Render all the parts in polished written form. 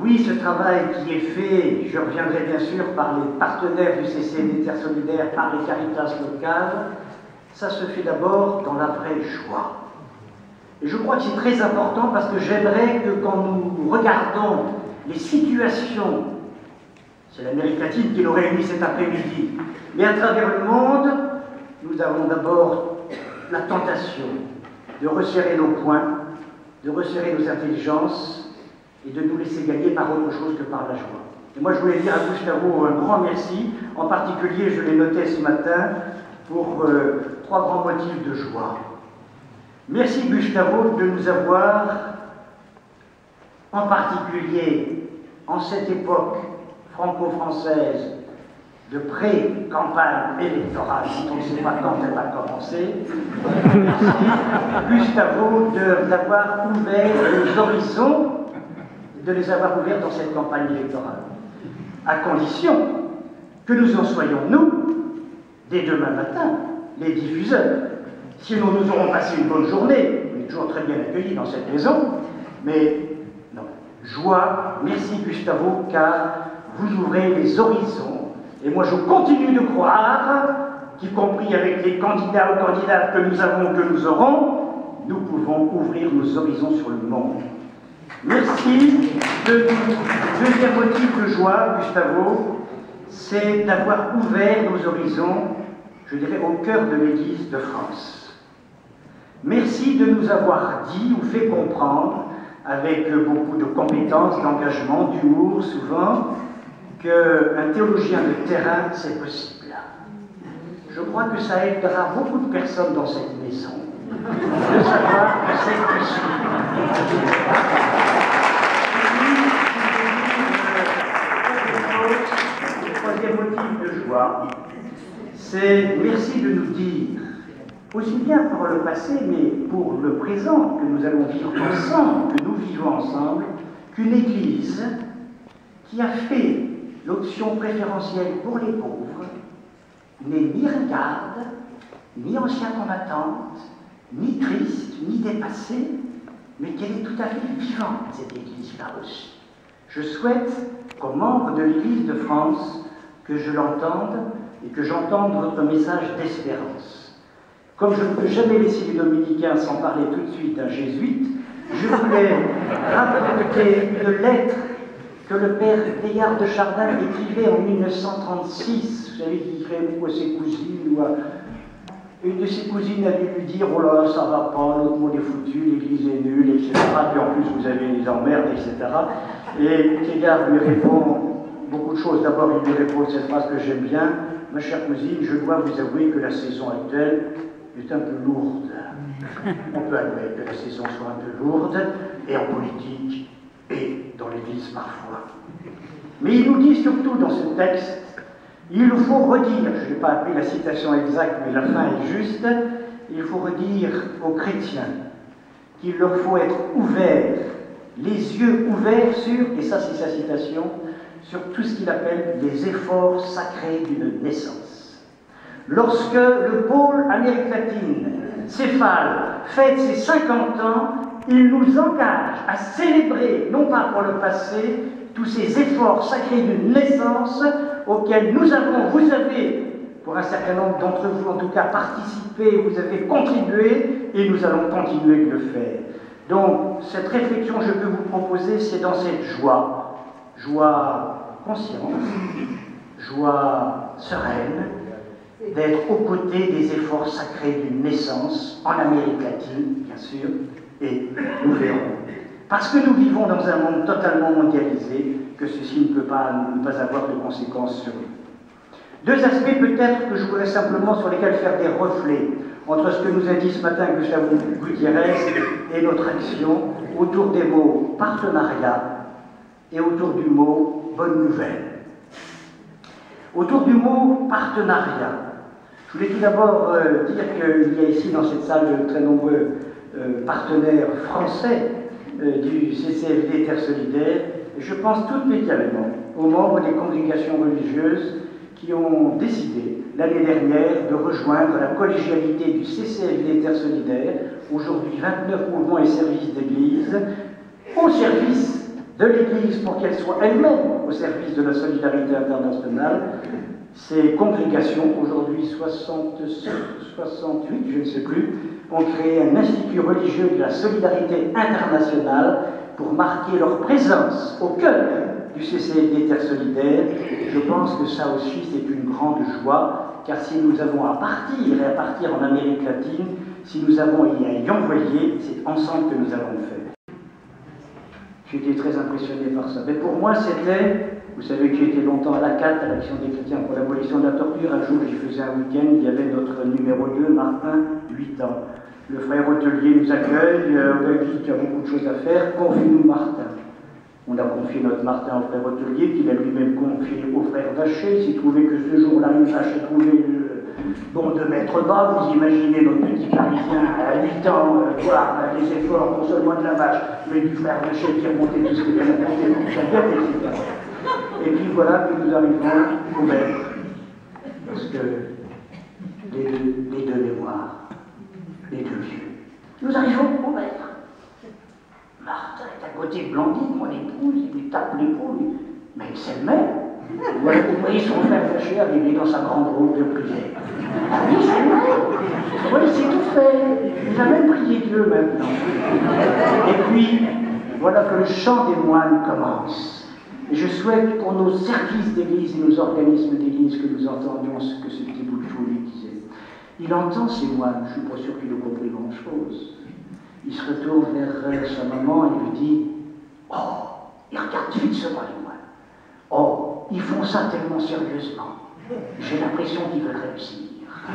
Oui, ce travail qui est fait, je reviendrai bien sûr, par les partenaires du CCFD Terre Solidaire, par les Caritas locales, ça se fait d'abord dans la vraie joie. Et je crois que c'est très important parce que j'aimerais que quand nous regardons les situations, c'est l'Amérique latine qui nous réunit cet après-midi, mais à travers le monde, nous avons d'abord la tentation de resserrer nos poings, de resserrer nos intelligences et de nous laisser gagner par autre chose que par la joie. Et moi, je voulais dire à Gustavo un grand merci. En particulier, je l'ai noté ce matin, pour 3 grands motifs de joie. Merci Gustavo de nous avoir, en particulier en cette époque franco-française de pré-campagne électorale, dont on ne sait pas quand elle va commencer, merci Gustavo d'avoir ouvert les horizons, de les avoir ouverts dans cette campagne électorale, à condition que nous en soyons, nous, dès demain matin, les diffuseurs. Sinon, nous aurons passé une bonne journée. On est toujours très bien accueillis dans cette maison. Mais, non. Joie, merci Gustavo, car vous ouvrez les horizons. Et moi, je continue de croire qu'y compris avec les candidats ou candidates que nous avons, que nous aurons, nous pouvons ouvrir nos horizons sur le monde. Merci. Deuxième motif de joie, Gustavo, c'est d'avoir ouvert nos horizons, je dirais, au cœur de l'Église de France. Merci de nous avoir dit ou fait comprendre, avec beaucoup de compétences, d'engagement, d'humour souvent, qu'un théologien de terrain, c'est possible. Je crois que ça aidera beaucoup de personnes dans cette maison de savoir que c'est possible. Le troisième motif de joie, c'est merci de nous dire, aussi bien pour le passé, mais pour le présent que nous allons vivre ensemble, que nous vivons ensemble, qu'une Église qui a fait l'option préférentielle pour les pauvres n'est ni ringarde, ni ancien combattante, ni triste, ni dépassée, mais qu'elle est tout à fait vivante, cette Église-là aussi. Je souhaite, comme membre de l'Église de France, que je l'entende et que j'entende votre message d'espérance. Comme je ne peux jamais laisser les dominicains sans parler tout de suite d'un jésuite, je voulais rapporter une lettre que le père Teilhard de Chardin écrivait en 1936. Vous savez qu'il écrivait beaucoup à ses cousines, ou à... Une de ses cousines a dû lui dire « Oh là, ça va pas, l'autre monde est foutu, l'église est nulle, etc. » Puis en plus, vous avez les emmerdes, etc. Et Teilhard lui répond beaucoup de choses. D'abord, il lui répond cette phrase que j'aime bien. « Ma chère cousine, je dois vous avouer que la saison actuelle est un peu lourde. » On peut admettre que la saison soit un peu lourde, et en politique, et dans l'église parfois. Mais il nous dit surtout dans ce texte, il faut redire, je n'ai pas appris la citation exacte, mais la fin est juste, il faut redire aux chrétiens qu'il leur faut être ouverts, les yeux ouverts sur, et ça c'est sa citation, sur tout ce qu'il appelle les efforts sacrés d'une naissance. Lorsque le pôle Amérique latine, Céphale, fête ses 50 ans, il nous engage à célébrer, non pas pour le passé, tous ces efforts sacrés d'une naissance auxquels nous avons, vous avez, pour un certain nombre d'entre vous en tout cas, participé, vous avez contribué, et nous allons continuer de le faire. Donc, cette réflexion que je peux vous proposer, c'est dans cette joie, joie consciente, joie sereine, d'être aux côtés des efforts sacrés d'une naissance, en Amérique latine, bien sûr, et nous verrons. Parce que nous vivons dans un monde totalement mondialisé, que ceci ne peut pas avoir de conséquences sur nous. Deux aspects peut-être que je voudrais simplement sur lesquels faire des reflets entre ce que nous a dit ce matin Gustavo Gutiérrez et notre action autour des mots partenariat et autour du mot bonne nouvelle. Autour du mot partenariat, je voulais tout d'abord dire qu'il y a ici dans cette salle de très nombreux partenaires français du CCFD Terre Solidaire, et je pense tout spécialement aux membres des congrégations religieuses qui ont décidé l'année dernière de rejoindre la collégialité du CCFD Terre Solidaire, aujourd'hui 29 mouvements et services d'église, au service de l'Église pour qu'elle soit elle-même au service de la solidarité internationale. Ces congrégations, aujourd'hui 67, 68, je ne sais plus, ont créé un institut religieux de la solidarité internationale pour marquer leur présence au cœur du CCLD Terre Solidaire. Je pense que ça aussi c'est une grande joie, car si nous avons à partir en Amérique latine, si nous avons à y envoyer, c'est ensemble que nous allons le faire. J'étais très impressionné par ça. Mais pour moi, c'était, vous savez que j'ai été longtemps à l'ACAT, à l'Action des chrétiens pour l'abolition de la torture. Un jour, j'y faisais un week-end, il y avait notre numéro 2, Martin, 8 ans. Le frère hôtelier nous accueille, on a dit qu'il y a beaucoup de choses à faire, confie-nous Martin. On a confié notre Martin au frère hôtelier, qu'il a lui-même confié au frère Vacher. Il s'est trouvé que ce jour-là, une vache a trouvé bon 2 mètres bas. Vous imaginez notre petit Parisien à 8 ans voir les efforts non seulement de la vache, mais du frère Vacher qui a monté tout ce qu'il a monté pour sa tête, etc. Et puis voilà que nous arrivons au maître. Parce que les deux mémoires, les deux vieux. Nous arrivons au maître. Martin est à côté de Blandine, mon épouse, il lui tape l'épaule, mais c'est le même. Voilà, vous voyez son frère Vacher arriver dans sa grande robe de prière. Ah oui, c'est le même. Oui, c'est tout fait. Il a même prié Dieu maintenant. Et puis, voilà que le chant des moines commence. Et je souhaite pour nos services d'église et nos organismes d'église que nous entendions ce que ce petit bout de fou lui disait. Il entend ces moines, je ne suis pas sûr qu'il ait compris grand-chose. Il se retourne vers sa maman et lui dit « Oh, il regarde fixement les moines. Oh, ils font ça tellement sérieusement. J'ai l'impression qu'ils veulent réussir. »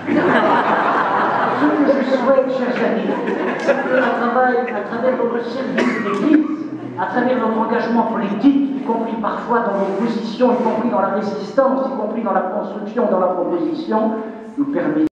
Ce que je souhaite, chers amis, c'est qu'à travers notre service d'église, à travers notre engagement politique, y compris parfois dans nos positions, y compris dans la résistance, y compris dans la construction, dans la proposition, nous permettons